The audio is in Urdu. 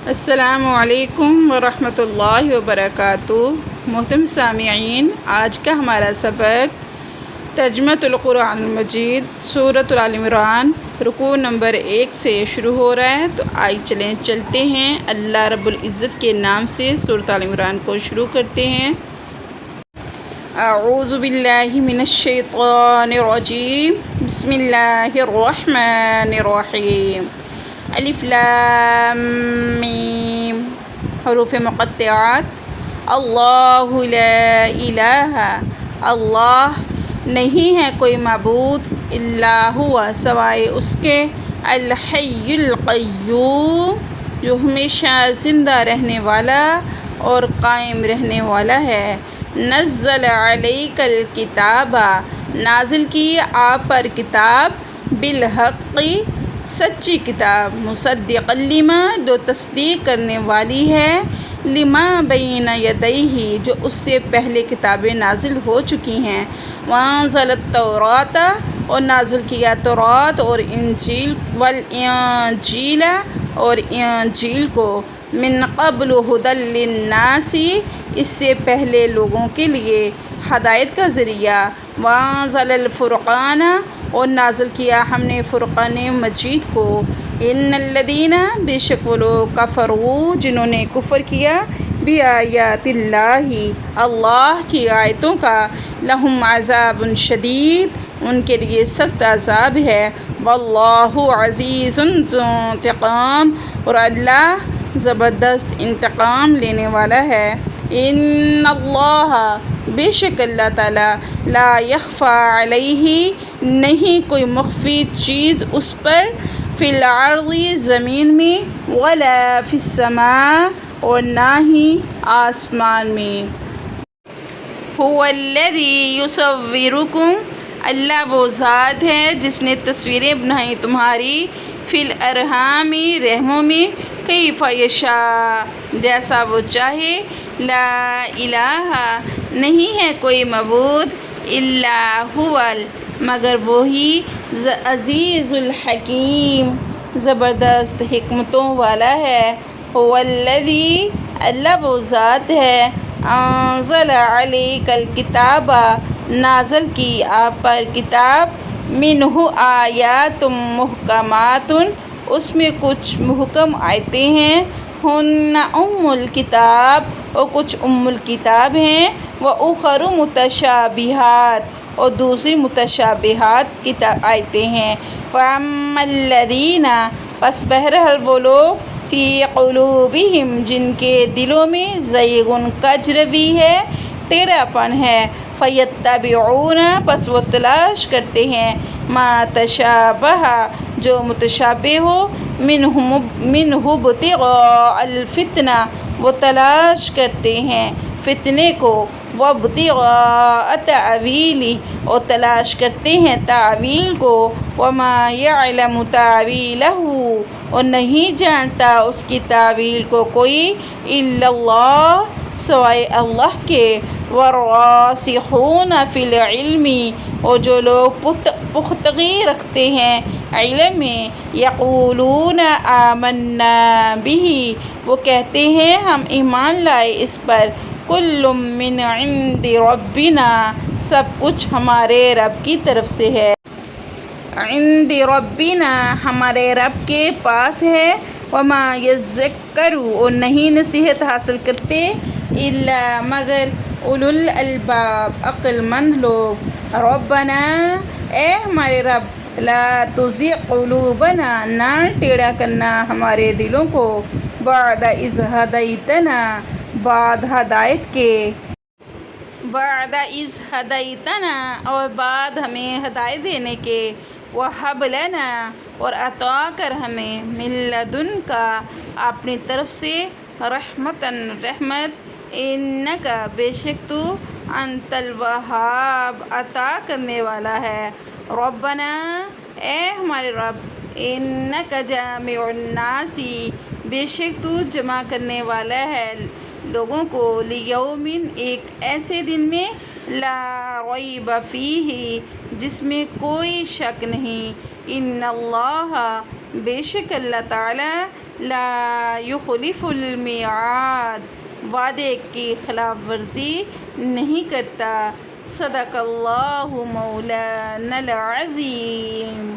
السلام علیکم ورحمۃ اللہ وبرکاتہ۔ محترم سامعین، آج کا ہمارا سبق ترجمۃ القرآن المجید سورۃ آل عمران رکوع نمبر 1 سے شروع ہو رہا ہے۔ تو آئیے چلتے ہیں، اللہ رب العزت کے نام سے سورۃ آل عمران کو شروع کرتے ہیں۔ اعوذ باللہ من الشیطان الرجیم، بسم اللہ الرحمن الرحیم۔ الف لام میم، حروف مقطعات۔ اللہ لا الہ، اللہ نہیں ہے کوئی معبود، الا ہوا سوائے اس کے، الحی القیوم جو ہمیشہ زندہ رہنے والا اور قائم رہنے والا ہے۔ نزل علیک الکتاب، نازل کی آپ پر کتاب، بالحق سچی کتاب، مصدقا لما جو تصدیق کرنے والی ہے، لما بین یدیہ جو اس سے پہلے کتابیں نازل ہو چکی ہیں، وانزل التوراۃ اور نازل کیا تورات اور انجیل، والانجیل اور انجیل کو، من قبل ھدی للناس اس سے پہلے لوگوں کے لیے ہدایت کا ذریعہ، وانزل الفرقان اور نازل کیا ہم نے فرقان مجید کو، ان الذین بے شک وہ لوگ، کفروا جنہوں نے کفر کیا، بآیات اللہ اللہ کی آیتوں کا، لہم عذاب شدید ان کے لیے سخت عذاب ہے، واللہ عزیز ذو انتقام اور اللہ زبردست انتقام لینے والا ہے۔ ان اللہ بے شک اللہ تعالیٰ، لا یخفی علیہ نہیں کوئی مخفی چیز اس پر، فی الارض زمین میں، ولا فی السماء اور نہ ہی آسمان میں۔ هو الذی یصورکم اللہ وہ ذات ہے جس نے تصویریں بنائی تمہاری، فی الارحام رحموں میں، کیف یشاء جیسا وہ چاہے، لا الہ نہیں ہے کوئی معبود، الا هو مگر وہی، عزیز الحکیم زبردست حکمتوں والا ہے۔ هو الذی اللہ وہ ذات ہے، انزل علیک الکتاب نازل کی آپ پر کتاب، منہ آیات محکمات اس میں کچھ محکم آیتیں ہیں، ہن ام الکتاب اور کچھ ام الکتاب ہیں، واخر متشابہات اور دوسری متشابہات کی آیتیں ہیں، فاما الذین پس بہرحال وہ لوگ، فی قلوبہم جن کے دلوں میں، زیغ کج روی ہے، ٹیڑھا پن ہے، فیتبعون پس وہ تلاش کرتے ہیں، ما تشابہ جو متشابہ ہو، منہ ابتغاء الفتنہ وہ تلاش کرتے ہیں فتنے کو، وابتغاء تأویلہ اور تلاش کرتے ہیں تعویل کو، وما یعلم تأویلہ اور نہیں جانتا اس کی تعویل کو کوئی، الا اللہ سوائے اللہ کے، والراسخون فی العلم اور جو لوگ پختگی رکھتے ہیں علم میں، یقولون آمنا بہ وہ کہتے ہیں ہم ایمان لائے اس پر، کل من عند ربنا سب کچھ ہمارے رب کی طرف سے ہے، عند ربنا ہمارے رب کے پاس ہے، وما یذکر اور نہیں نصیحت حاصل کرتے، الا مگر اولو الالباب عقل مند لوگ، ربنا اے ہمارے رب، لا تزغ قلوبنا نہ ٹیڑھا کرنا ہمارے دلوں کو، بعد اذ ہدیتنا بعد ہدایت کے، بعد اذ ہدیتنا اور بعد ہمیں ہدایت دینے کے، وہب لنا اور عطا کر ہمیں، من لدنک اپنی طرف سے، رحمتاً رحمت، انک بے شک تو، انت الوہاب عطا کرنے والا ہے، ربنا اے ہمارے رب، انک جامع الناس بے شک تو جمع کرنے والا ہے لوگوں کو، لیوم ایک ایسے دن میں، لا ریب فیہ جس میں کوئی شک نہیں، ان اللہ بے شک اللہ تعالیٰ لا یخلف المیعاد، وعدے کی خلاف ورزی نہیں کرتا۔ صدق اللہ مولانا العظیم۔